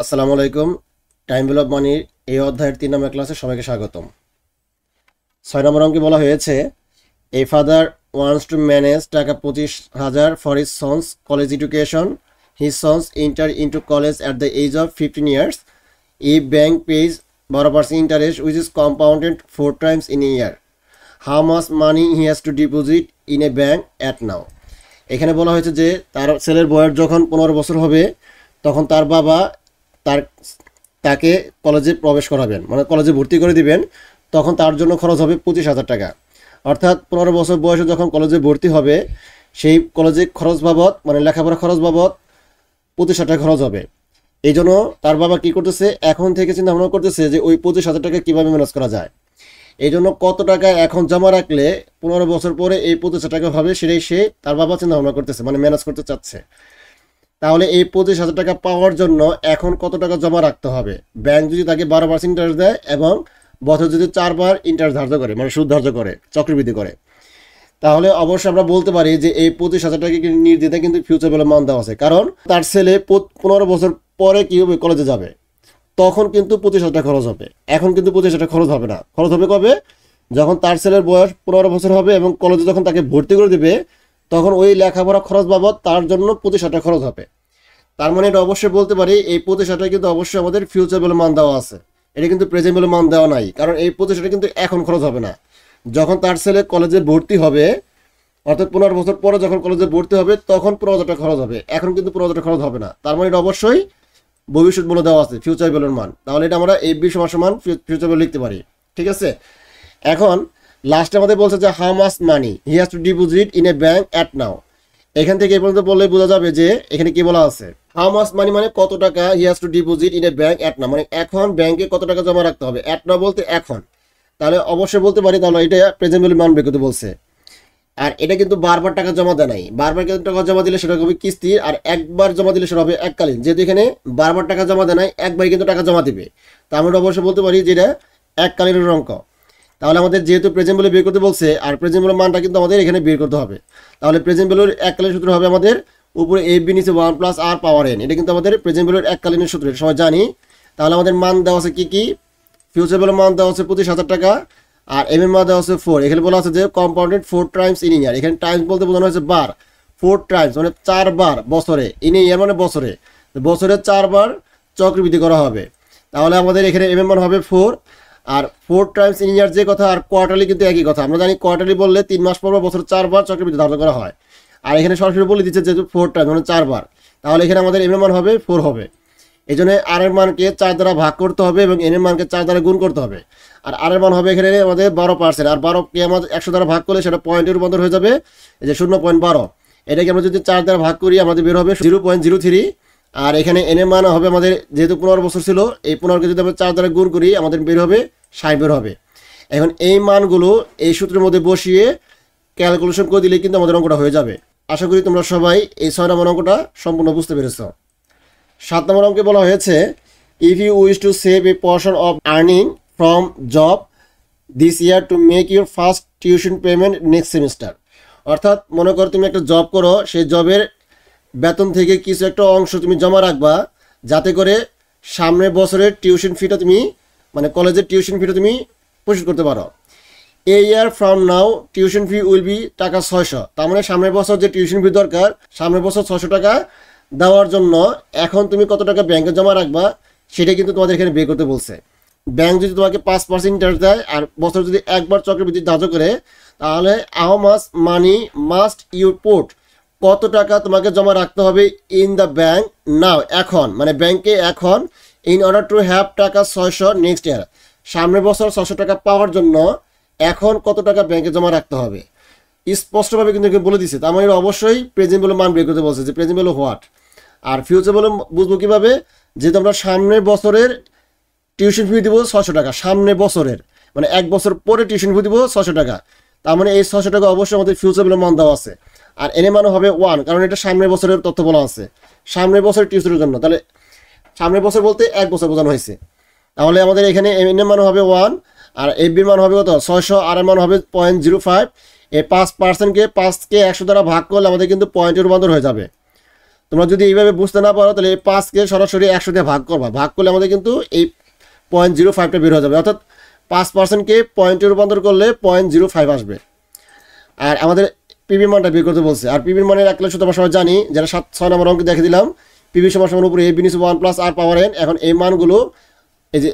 আসসালামু আলাইকুম। Time value of মানির এই অধ্যায়ের 3 নম্বর ক্লাসে সবাইকে স্বাগতম। 6 নম্বর অঙ্কে বলা হয়েছে a father wants to manage taka 25,000 for his sons college education. His sons enter into college at the age of 15 years. If bank pays 12% interest which is compounded 4 times in a year. How much money he has to deposit in a bank at now. এখানে বলা হয়েছে যে তার ছেলের বয়স যখন 15 বছর হবে তখন তার বাবা তাকে কলেজে প্রবেশ করাবেন, মানে কলেজে ভর্তি করে দিবেন। তখন তার জন্য খরচ হবে 25,000 টাকা। অর্থাৎ 15 বছর বয়সে যখন কলেজে ভর্তি হবে সেই কলেজে খরচ বাবদ, মানে লেখাপড়া খরচ বাবদ 25,000 টাকা খরচ হবে। এই জন্য তার বাবা কি করতেছে, এখন থেকে চিন্তা ভাবনা করতেছে যে ওই 25,000 টাকা কীভাবে ম্যানেজ করা যায়। এই জন্য কত টাকা এখন জমা রাখলে 15 বছর পরে এই 25,000 টাকা হবে, সেটাই সে তার বাবা চিন্তা ভাবনা করতেছে, মানে ম্যানেজ করতে চাচ্ছে। তাহলে এই 25,000 টাকা পাওয়ার জন্য এখন কত টাকা জমা রাখতে হবে। ব্যাংক যদি তাকে 12% ইন্টারেস্ট দেয় এবং বছর যদি 4 বার ইন্টারেস্ট ধার্য করে, মানে সুদ ধার্য করে, চক্রবৃদ্ধি করে, তাহলে অবশ্যই আমরা বলতে পারি যে এই 25,000 টাকা নির্দ্বিধায় কিন্তু ফিউচার ভ্যালু মান দেওয়া আছে। কারণ তার ছেলে 15 বছর পরে কি হবে, কলেজে যাবে, তখন কিন্তু 25,000 টাকা খরচ হবে। এখন কিন্তু 25,000 টাকা খরচ হবে না। খরচ হবে কবে? যখন তার ছেলের বয়স 15 বছর হবে এবং কলেজে যখন তাকে ভর্তি করে দেবে তখন ওই লেখাপড়া খরচ বাবদ তার জন্য 25,000 টাকা খরচ হবে। তার মানে এটা অবশ্যই বলতে পারি এই 25,000 টাকা কিন্তু অবশ্যই আমাদের ফিউচার ভ্যালু মান দেওয়া আছে। এটা কিন্তু প্রেজেন্ট ভ্যালু মান দেওয়া নাই, কারণ এই 25,000 টাকা কিন্তু এখন খরচ হবে না। যখন তার ছেলে কলেজে ভর্তি হবে, অর্থাৎ 15 বছর পরে যখন কলেজে ভর্তি হবে তখন 15,000 টাকা খরচ হবে। এখন কিন্তু 15,000 টাকা খরচ হবে না। তার মানে এটা অবশ্যই ভবিষ্যৎ মূল্য দেওয়া আছে, ফিউচার ভ্যালুর মান। তাহলে এটা আমরা এই সমান ফিউচার ভ্যালু লিখতে পারি। ঠিক আছে। এখন লাস্টে আমাদের বলছে যে how much money he has to deposit in a bank at now. এখান থেকে এই পর্যন্ত বললে বোঝা যাবে যে এখানে কি বলা আছে। হাউ মাচ মানি মানে কত টাকা he has to deposit in a bank at now, মানে এখন ব্যাংকে কত টাকা জমা রাখতে হবে। অ্যাট নাও বলতে এখন, তাহলে অবশ্যই বলতে পারি তাহলে এটা প্রেজেন্ট ভ্যালু মান বের করতে বলছে। আর এটা কিন্তু বারবার টাকা জমা দেয় নাই। বারবার টাকা জমা দিলে সেটা হবে কিস্তি, আর একবার জমা দিলে সেটা হবে এককালীন। যেহেতু এখানে বারবার টাকা জমা দেয় নাই, একবারই কিন্তু টাকা জমা দিবে, তা আমরা অবশ্যই বলতে পারি যেটা এককালীনের অঙ্ক। তাহলে আমাদের যেহেতু প্রেজেন্ট ভ্যালু বের করতে বলছে আর প্রেজেন্ট ভ্যালু মানটা কিন্তু আমাদের এখানে বের করতে হবে। তাহলে প্রেজেন্ট ভ্যালুর এককালীন সূত্র হবে আমাদের উপরে এ বি নিচে 1 + r পাওয়ার n। এটা কিন্তু আমাদের প্রেজেন্ট ভ্যালুর এককালীনের সূত্র, সবাই জানি। তাহলে আমাদের মান দেওয়া আছে কি কি, ফিউচার ভ্যালু মান দেওয়া আছে 25,000 টাকা, আর এম এর মান দেওয়া আছে 4। এখানে বলা আছে যে compounded 4 times in a year। এখানে টাইমস বলতে বোঝানো হয়েছে বার। 4 times মানে 4 বার বছরে, ইন এ ইয়ার মানে বছরে, বছরে 4 বার চক্রবৃদ্ধি করা হবে। তাহলে আমাদের এখানে এম এর মান হবে 4, আর 4 times in a year যে কথা, আর কোয়ার্টারলি কিন্তু একই কথা। আমরা জানি কোয়ার্টারলি বললে 3 মাস পর বছর 4 বার চক্রবৃদ্ধি ধার্য করা হয়। আর এখানে সরাসরি বলে দিচ্ছে যেহেতু 4 times মানে 4 বার, তাহলে এখানে আমাদের এম এর মান হবে 4 হবে। এই জন্য আর এর মানকে 4 দ্বারা ভাগ করতে হবে এবং এন এর মানকে 4 দ্বারা গুণ করতে হবে। আর আর এর মান হবে এখানে আমাদের 12%, আর 12কে আমাদের 100 দ্বারা ভাগ করলে সেটা পয়েন্টে রূপান্তর হয়ে যাবে, এই যে 0.12। এটাকে আমরা যদি 4 দ্বারা ভাগ করি আমাদের বের হবে 0.03। আর এখানে এন এর মান হবে আমাদের যেহেতু 15 বছর ছিল, এই 15কে যদি আমরা 4 দ্বারা গুণ করি আমাদের বের হবে 60 বের হবে। এখন এই মানগুলো এই সূত্রের মধ্যে বসিয়ে ক্যালকুলেশন করে দিলে কিন্তু আমাদের অঙ্কটা হয়ে যাবে। আশা করি তোমরা সবাই এই 6 নম্বর অঙ্কটা সম্পূর্ণ বুঝতে পেরেছো। 7 নম্বর অঙ্কে বলা হয়েছে if you wish to save a portion of earning from job this year to make your first tuition payment next semester. অর্থাৎ মনে করো তুমি একটা জব করো, সেই জবের বেতন থেকে কিছু একটা অংশ তুমি জমা রাখবা যাতে করে সামনের বছরের টিউশন ফিটা তুমি, মানে কলেজের টিউশন ফিটা তুমি পরিশোধ করতে পারো। A year from now tuition fee will be taka 600। তার মানে সামনের বছর যে টিউশন ফি দরকার, সামনের বছর 600 টাকা দেওয়ার জন্য এখন তুমি কত টাকা ব্যাংকে জমা রাখবা সেটা কিন্তু তোমাদের এখানে বের করতে বলছে। ব্যাংক যদি তোমাকে 5% ইন্টারেস্ট দেয় আর বছর যদি একবার চক্রবৃদ্ধি ধার্য করে, তাহলে how much money must you put, কত টাকা তোমাকে জমা রাখতে হবে ইন দ্য ব্যাংক নাও এখন, মানে ব্যাংকে এখন, ইন অর্ডার টু হ্যাভ টাকা 600 নেক্সট ইয়ার, সামনের বছর 600 টাকা পাওয়ার জন্য এখন কত টাকা ব্যাংকে জমা রাখতে হবে স্পষ্টভাবে কিন্তু বলে দিচ্ছে। তার মানে অবশ্যই প্রেজেন্ট ভ্যালু মান বের করতে বলছে যে প্রেজেন্ট ভ্যালু হোয়াট। আর ফিউচার ভ্যালু বুঝবো কীভাবে, যেহেতু আমরা সামনের বছরের টিউশন ফি দিব 600 টাকা, সামনের বছরের মানে 1 বছর পরে টিউশন ফি দিব 600 টাকা। তার মানে এই 600 টাকা অবশ্যই আমাদের ফিউচার ভ্যালু মান দেওয়া আছে। আর এর মানও হবে 1, কারণ এটা সামনের বছরের তথ্য বলা আছে, সামনের বছরের টিউশনের জন্য। তাহলে সামনের বছর বলতে 1 বছর বোঝানো হয়েছে। তাহলে আমাদের এখানে এন এর মানও হবে 1, আর এফ বির মান হবে কত 600, আর এর মান হবে 0.05। এই 5%কে 5কে 100 দ্বারা ভাগ করলে আমাদের কিন্তু পয়েন্টে রূপান্তর হয়ে যাবে। তোমরা যদি এইভাবে বুঝতে না পারো তাহলে এই 5কে সরাসরি 100 দিয়ে ভাগ করবা, ভাগ করলে আমাদের কিন্তু এই 0.05টা বের হয়ে যাবে, অর্থাৎ 5%কে পয়েন্টে রূপান্তর করলে 0.05 আসবে। আর আমাদের পিবি মানটা বের করতে বলছে, আর পিবির মানের এক লক্ষ আমরা সবাই জানি, যারা 6 নম্বর অঙ্কে দেখে দিলাম পিবি সমান উপরে এ বিনিস 1 প্লাস আর পাওয়ার এন। এখন এই মানগুলো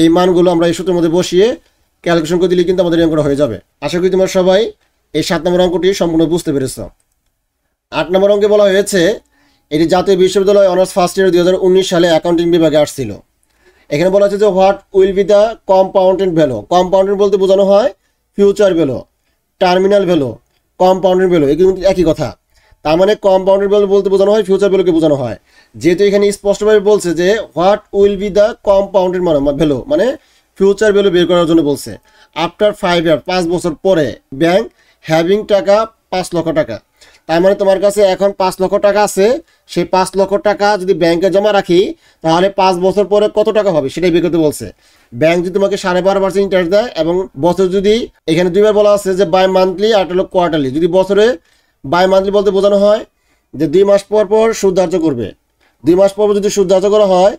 এই মানগুলো আমরা এই সূত্রের মধ্যে বসিয়ে ক্যালকুলেশন করে দিলে কিন্তু আমাদের এই অঙ্কটা হয়ে যাবে। আশা করি তোমরা সবাই এই 7 নম্বর অঙ্কটি সম্পূর্ণ বুঝতে পেরেছ। 8 নম্বর অঙ্কে বলা হয়েছে এটি জাতীয় বিশ্ববিদ্যালয় অনার্স ফার্স্ট ইয়ার 2019 সালে অ্যাকাউন্টিং বিভাগে আসছিল। এখানে বলা হচ্ছে যে what will be the compounded value. Compounded বলতে বোঝানো হয় future value, terminal value, compounded value, এগুলো কিন্তু একই কথা। তার মানে কম্পাউন্ডেড ভ্যালু বলতে বোঝানো হয় ফিউচার ভ্যালুকে বোঝানো হয়। যেহেতু এখানে স্পষ্টভাবে বলছে যে what will be the compounded value, মানে ফিউচার ভ্যালু বের করার জন্য বলছে। আফটার 5 ইয়ার 5 বছর পরে ব্যাংক হ্যাভিং টাকা 5 লক্ষ টাকা। তার মানে তোমার কাছে এখন 5 লক্ষ টাকা আছে, সেই 5 লক্ষ টাকা যদি ব্যাংকে জমা রাখি তাহলে 5 বছর পরে কত টাকা হবে সেটাই বের করতে বলছে। ব্যাংক যদি তোমাকে 12.5% ইন্টারেস্ট দেয় এবং বছর যদি এখানে দুইবার বলা আছে যে বাই মান্থলি আর হলো কোয়ার্টারলি, যদি বছরে বাই মান্থলি বলতে বোঝানো হয় যে 2 মাস পর পর সুদ ধার্য করবে। 2 মাস পর যদি সুদ ধার্য করা হয়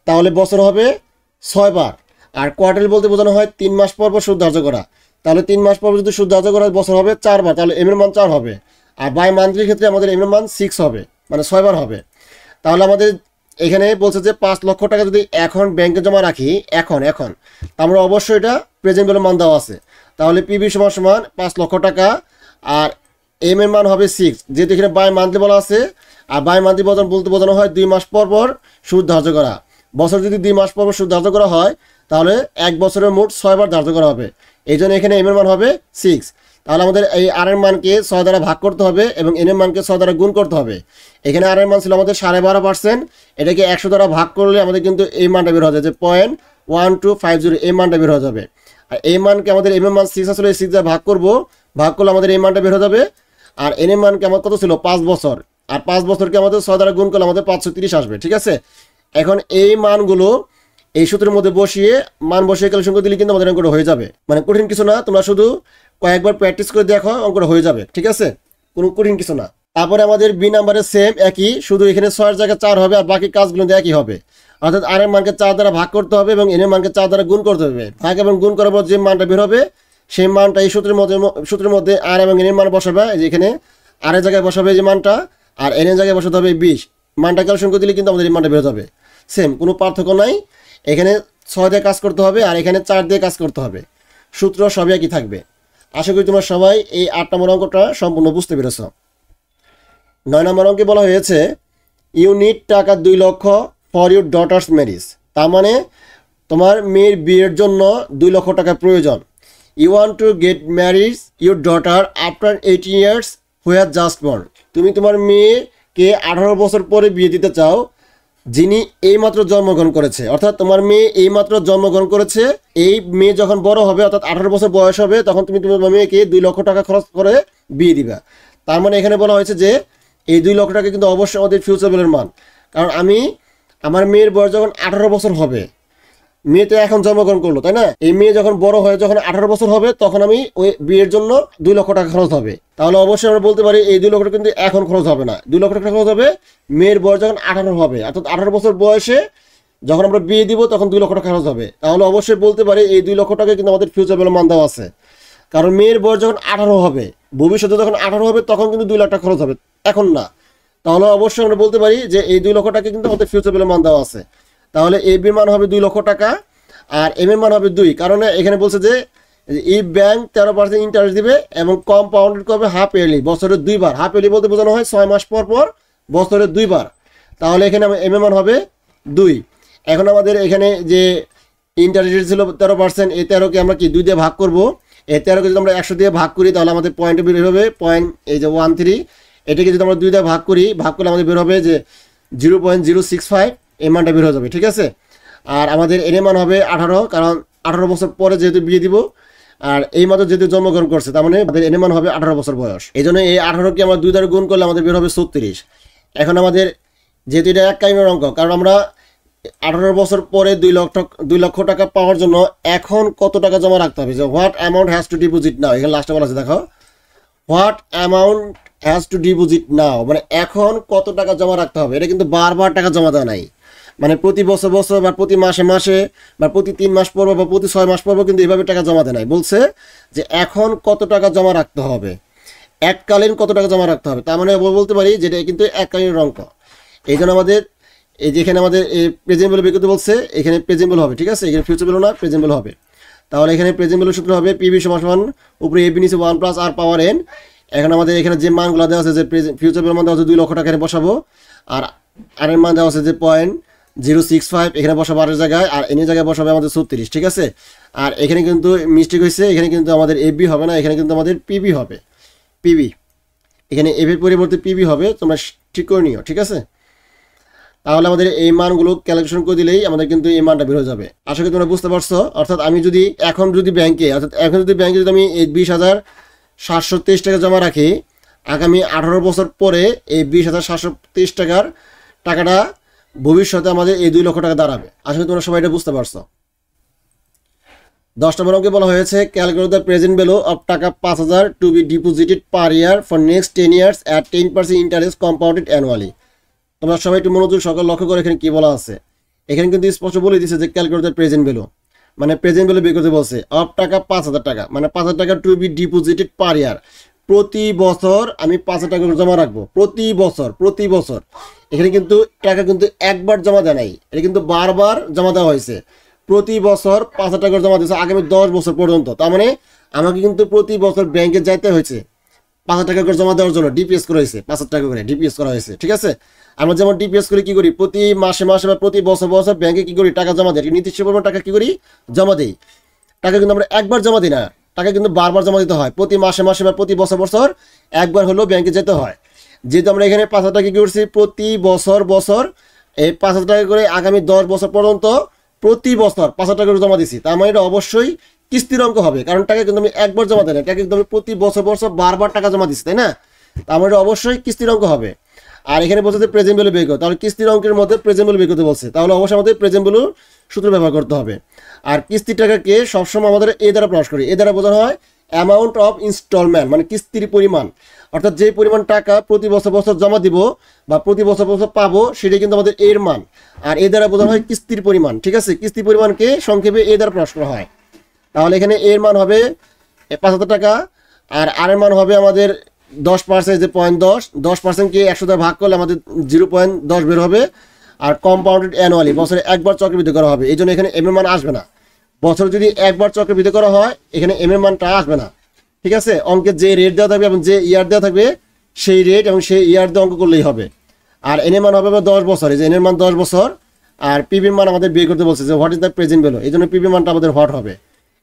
তাহলে বছর হবে 6 বার। আর কোয়ার্টারলি বলতে বোঝানো হয় 3 মাস পর পর সুদ ধার্য করা, তাহলে 3 মাস পর যদি সুদ ধার্য করা বছর হবে 4 বার, তাহলে এম এর মান 4 হবে। আর বাই মান্থলির ক্ষেত্রে আমাদের এম এর মান 6 হবে, মানে 6 বার হবে। তাহলে আমাদের এখানে বলছে যে 5 লক্ষ টাকা যদি এখন ব্যাংকে জমা রাখি, এখন আমরা অবশ্যই এটা প্রেজেন্ট ভ্যালু মান দেওয়া আছে, তাহলে পিবি সমান 5 লক্ষ টাকা আর এম এর মান হবে 6, যেহেতু এখানে বাই মান্থলি বলা আছে। আর বাই মান্থলি বলতে বোঝানো হয় 2 মাস পর পর সুদ ধার্য করা। বছর যদি 2 মাস পর পর সুদ ধার্য করা হয় তাহলে 1 বছরের মোট 6 বার ধার্য করা হবে, এই জন্য এখানে এম এর মান হবে 6। তাহলে আমাদের এই আর এর মানকে 6 দ্বারা ভাগ করতে হবে এবং এন এর মানকে 6 দ্বারা গুণ করতে হবে। এখানে আর এর মান ছিল আমাদের 12.5%, এটাকে 100 দ্বারা ভাগ করলে আমাদের কিন্তু এই মানটা বের হয়ে যাবে যে 0.1250, এই মানটা বের হয়ে যাবে। আর এই মানকে আমাদের এম এর মান 6 আসলে 6 দ্বারা ভাগ করলে আমাদের এই মানটা বের হয়ে যাবে। আর এন এর মানকে আমার কত ছিল 5 বছর, আর 5 বছরকে আমাদের 6 দ্বারা গুণ করলে আমাদের 530 আসবে, ঠিক আছে। এখন এই মানগুলো এই সূত্রের মধ্যে বসিয়ে ক্যালকুলেশন করে দিলে কিন্তু আমাদের অঙ্কটা হয়ে যাবে, মানে কঠিন কিছু না, তোমরা শুধু কয়েকবার প্র্যাকটিস করে দেখো অঙ্কটা হয়ে যাবে, ঠিক আছে, কোনো কঠিন কিছু না। তারপরে আমাদের বি নাম্বারে সেম একই, শুধু এখানে 6 এর জায়গায় 4 হবে আর বাকি কাজগুলো একই হবে, অর্থাৎ আর এর মানকে 4 দ্বারা ভাগ করতে হবে এবং এন এর মানকে 4 দ্বারা গুণ করতে হবে। ভাগ এবং গুণ করার পর যে মানটা বের হবে সেই মানটা এই সূত্রের মধ্যে আর এবং এন এর মান বসাবে, এখানে আর এর জায়গায় বসাবে যে মানটা আর এন এর জায়গায় বসাতে হবে 20, মানটা ক্যালকুলেশন করে দিলে কিন্তু আমাদের এই মানটা বের যাবে। সেম, কোনো পার্থক্য নাই, এখানে 6 দিয়ে কাজ করতে হবে আর এখানে 4 দিয়ে কাজ করতে হবে, সূত্র সবই একই থাকবে। আশা করি তোমরা সবাই এই 8 নম্বর অঙ্কটা সম্পূর্ণ বুঝতে পেরেছ। 9 নম্বর অঙ্কে বলা হয়েছে ইউনিট টাকা 2 লক্ষ ফর ইউর ডটার্স ম্যারেজ। তার মানে তোমার মেয়ের বিয়ের জন্য 2 লক্ষ টাকা প্রয়োজন। You want to get marriage your daughter after 18 years who're just born. তুমি তোমার মেয়েকে 18 বছর পরে বিয়ে দিতে চাও যিনি এইমাত্র জন্মগ্রহণ করেছে, অর্থাৎ তোমার মেয়ে এইমাত্র জন্মগ্রহণ করেছে। এই মেয়ে যখন বড় হবে অর্থাৎ 18 বছর বয়স হবে তখন তুমি তোমার মেয়েকে 2 লক্ষ টাকা খরচ করে বিয়ে দিবা। তার মানে এখানে বলা হয়েছে যে এই 2 লক্ষ টাকা কিন্তু অবশ্যই আমাদের ফিউচার ভ্যালুর মান, কারণ আমার মেয়ের বয়স যখন 18 বছর হবে, মেয়ে তো এখন জন্মগ্রহণ করলো তাই না, এই মেয়ে যখন বড় হয়ে যখন 18 বছর হবে তখন আমি ওই বিয়ের জন্য 2 লক্ষ টাকা খরচ হবে। তাহলে অবশ্যই আমরা বলতে পারি এই 2 লক্ষ টাকা কিন্তু এখন খরচ হবে না, 2 লক্ষ টাকা খরচ হবে মেয়ের বয়স যখন 18 হবে, অর্থাৎ 18 বছর বয়সে যখন আমরা বিয়ে দিব তখন 2 লক্ষ টাকা খরচ হবে। তাহলে অবশ্যই বলতে পারি এই 2 লক্ষ টাকা কিন্তু আমাদের ফিউচার ভ্যালু মান দেওয়া আছে, কারণ মেয়ের বয়স যখন 18 হবে, ভবিষ্যতে যখন 18 হবে তখন কিন্তু 2 লাখ টাকা খরচ হবে, এখন না। তাহলে অবশ্যই আমরা বলতে পারি যে এই 2 লক্ষ টাকা কিন্তু আমাদের ফিউচার ভ্যালু মান দেওয়া আছে। তাহলে এ বির মান হবে 2 লক্ষ টাকা আর এম এর মান হবে 2, কারণ এখানে বলছে যে এই ব্যাংক 13% ইন্টারেস্ট দিবে এবং কম্পাউন্ডেড করবে হাফ ইয়ারলি, বছরে 2 বার। হাফ ইয়ারলি বলতে বোঝানো হয় 6 মাস পর পর বছরে 2 বার। তাহলে এখানে এম এর মান হবে 2। এখন আমাদের এখানে যে ইন্টারেস্ট ছিল 13%, এই 13কে আমরা কি 2 দিয়ে ভাগ করব। এই 13কে যদি আমরা 100 দিয়ে ভাগ করি তাহলে আমাদের পয়েন্ট বের হবে পয়েন্ট এই যে 13। এটাকে যদি আমরা 2 দিয়ে ভাগ করলে আমাদের বের হবে যে 0.065, এই মানটা বের হয়ে যাবে, ঠিক আছে। আর আমাদের এর মান হবে 18, কারণ 18 বছর পরে যেহেতু বিয়ে দিব আর এই মাত্র যেহেতু জন্মগ্রহণ করছে তার মানে আমাদের এর মান হবে 18 বছর বয়স। এই জন্য এই 18কে আমরা 2 দ্বারা গুণ করলে আমাদের বের হবে 36। এখন আমাদের যেহেতু এটা এক কাইমের অঙ্ক, কারণ আমরা 18 বছর পরে 2 লক্ষ টাকা পাওয়ার জন্য এখন কত টাকা জমা রাখতে হবে, যে what amount has to deposit now. এখানে লাস্টে বলা আছে, দেখো what amount has to deposit now, মানে এখন কত টাকা জমা রাখতে হবে। এটা কিন্তু বারবার টাকা জমা দেওয়া নাই, মানে প্রতি বছর বছর বা প্রতি মাসে মাসে বা প্রতি 3 মাস পর বা প্রতি 6 মাস পর কিন্তু এভাবে টাকা জমা দেয় নাই। বলছে যে এখন কত টাকা জমা রাখতে হবে, এককালীন কত টাকা জমা রাখতে হবে। তার মানে বলতে পারি যেটা কিন্তু এককালীন অঙ্ক। এই জন্য আমাদের এই যেখানে আমাদের প্রেজেন্ট ভ্যালু বের করতে বলছে, এখানে প্রেজেন্ট ভ্যালু হবে, ঠিক আছে, এখানে ফিউচার ভ্যালু না, প্রেজেন্ট ভ্যালু হবে। তাহলে এখানে প্রেজেন্ট ভ্যালু সূত্র হবে পিবি সমান উপরে এবি নিচে 1 প্লাস আর পাওয়ার এন। এখন আমাদের এখানে যে মানগুলো দেওয়া আছে, যে ফিউচার ভ্যালুর মান দেওয়া আছে 2 লক্ষ টাকা, এখানে বসাবো। আর আর এর মান দেওয়া আছে যে 0.065, এখানে বসাবো আর জায়গায়, আর এনের জায়গায় বসাবে আমাদের 36, ঠিক আছে। আর এখানে কিন্তু মিস্টেক হয়েছে, এখানে কিন্তু আমাদের এবি হবে না, এখানে কিন্তু আমাদের পিবি হবে, পিবি। এখানে এর পরিবর্তে পিবি হবে, তোমরা ঠিক করে নিও, ঠিক আছে। তাহলে আমাদের এই মানগুলো ক্যালকুলেশন করে দিলেই আমাদের কিন্তু এই মানটা বের হয়ে যাবে। আশা করি তোমরা বুঝতে পারছো। অর্থাৎ আমি যদি এখন যদি ব্যাংকে যদি আমি এই 20,723 টাকা জমা রাখি, আগামী 18 বছর পরে এই 20,723 টাকাটা ভবিষ্যতে আমাদের এই 2 লক্ষ টাকা দাঁড়াবে। আশা করি তোমরা সবাই এটা বুঝতে পারছো। 10 নম্বর অঙ্কে বলা হয়েছে calculate the present value of টাকা 5,000 to be deposited per year for next 10 years at 10% interest compounded annually. তোমরা সবাই একটু মনোযোগ সকাল লক্ষ্য করে এখানে কি বলা আছে। এখানে কিন্তু স্পষ্ট বলে দিচ্ছে যে ক্যালকুলেট দ্য প্রেজেন্ট ভ্যালু, মানে প্রেজেন্ট ভ্যালু বের করতে বলছে। অফ টাকা 5,000 টাকা, মানে 5,000 টাকা টু বি ডিপোজিটেড পার ইয়ার, প্রতি বছর আমি 5,000 টাকা জমা রাখবো, প্রতি বছর। এখানে কিন্তু টাকা কিন্তু একবার জমা দেয় নাই, এটা কিন্তু বারবার জমা দেওয়া হয়েছে। প্রতি বছর 5,000 টাকা জমা দিয়েছে আগামী 10 বছর পর্যন্ত। তার মানে আমাকে কিন্তু প্রতি বছর ব্যাংকে যাইতে হয়েছে 5,000 টাকা করে জমা দেওয়ার জন্য। ডিপিএস করা হয়েছে 5,000 টাকা করে, ডিপিএস করা হয়েছে, ঠিক আছে। আমরা যেমন ডিপিএস করে কি করি, প্রতি মাসে বা প্রতি বছর ব্যাংকে কি করি, টাকা জমা দেয়, নির্দিষ্ট পরিমাণ টাকা কি করি, জমা দেই। টাকা কিন্তু আমরা একবার জমা দিই না, টাকা কিন্তু বারবার জমা দিতে হয়। প্রতি মাসে বা প্রতি বছর একবার হলেও ব্যাংকে যেতে হয়। যেহেতু আমরা এখানে 5,000 টাকা কি করছি, প্রতি বছর এই 5,000 টাকা করে আগামী 10 বছর পর্যন্ত প্রতি বছর 5,000 টাকা করে জমা দিছি। তার মানে এটা অবশ্যই কিস্তির অঙ্ক হবে, কারণ টাকা কিন্তু আমি একবার জমা দেয় না, টাকা কিন্তু আমি প্রতি বছর বারবার টাকা জমা দিচ্ছি, তাই না। তার মানে এটা অবশ্যই কিস্তির অঙ্ক হবে। আর এখানে বলছে যে প্রেজেন্ট ভ্যালু বের করো, তাহলে কিস্তির অঙ্কের মধ্যে প্রেজেন্ট ভ্যালু বের করতে বলছে, তাহলে অবশ্যই আমাদের প্রেজেন্ট ভ্যালু সূত্র ব্যবহার করতে হবে। আর কিস্তির টাকাকে সবসময় আমাদের এ দ্বারা প্রকাশ করি, এ দ্বারা বোঝানো হয় অ্যামাউন্ট অফ ইনস্টলমেন্ট, মানে কিস্তির পরিমাণ। অর্থাৎ যে পরিমাণ টাকা প্রতি বছর জমা দিব বা প্রতি বছর পাবো, সেটাই কিন্তু আমাদের এর মান। আর এ দ্বারা বোঝানো হয় কিস্তির পরিমাণ, ঠিক আছে। কিস্তির পরিমাণকে সংক্ষেপে এ দ্বারা প্রকাশ করা হয়। তাহলে এখানে এর মান হবে 5,000 টাকা, আর এর মান হবে আমাদের 10%, যে 10%কে 100 দ্বারা ভাগ করলে আমাদের 0.10 বের হবে। আর কম্পাউন্ডেড অ্যানুয়ালি, বছরে একবার চক্রবৃদ্ধি করা হবে, এই জন্য এখানে এম এর মান আসবে না। বছর যদি একবার চক্রবৃদ্ধি করা হয়, এখানে এম এর মানটা আসবে না, ঠিক আছে। অঙ্কের যে রেট দেওয়া থাকবে এবং যে ইয়ার দেওয়া থাকবে, সেই রেট এবং সেই ইয়ার দিয়ে অঙ্ক করলেই হবে। আর এন এর মান হবে 10 বছর, এই যে এন এর মান 10 বছর। আর পিবির মান আমাদের বের করতে বলছে যে what is the present value, এই জন্য পিবির মানটা আমাদের হোয়াট হবে।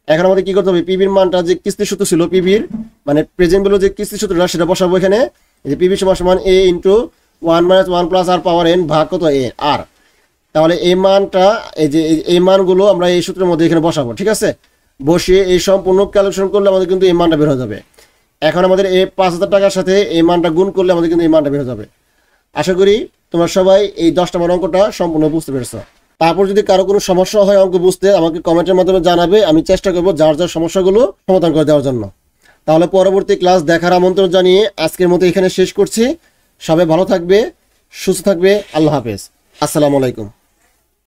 এখন আমাদের কি করতে হবে, পিবির মানটা যে কিস্তি সূত্র ছিল, পিবির মানে প্রেজেন্ট ভ্যালু যে কিস্তি সূত্রটা, সেটা বসাবো এখানে। এই যে পিবি সমান এ ইন্টু 1 - 1 প্লাস আর পাওয়ার এন ভাগ কত এ আর। তাহলে এই মানটা, এই যে এই মানগুলো আমরা এই সূত্রের মধ্যে এখানে বসাবো, ঠিক আছে। বসিয়ে এই সম্পূর্ণ ক্যালকুলেশন করলে আমাদের কিন্তু এই মানটা বের হয়ে যাবে। এখন আমাদের এই 5,000 টাকার সাথে এই মানটা গুণ করলে আমাদের কিন্তু এই মানটা বের হয়ে যাবে। আশা করি তোমরা সবাই এই 10 নম্বর অঙ্কটা সম্পূর্ণ বুঝতে পেরেছো। তারপর যদি কারো কোনো সমস্যা হয় অঙ্ক বুঝতে, আমাকে কমেন্টের মাধ্যমে জানাবে, আমি চেষ্টা করবো যার সমস্যাগুলো সমাধান করে দেওয়ার জন্য। তাহলে পরবর্তী ক্লাস দেখার আমন্ত্রণ জানিয়ে আজকের মতো এখানে শেষ করছি। সবাই ভালো থাকবে, সুস্থ থাকবে, আল্লাহ হাফেজ, আসসালামু আলাইকুম।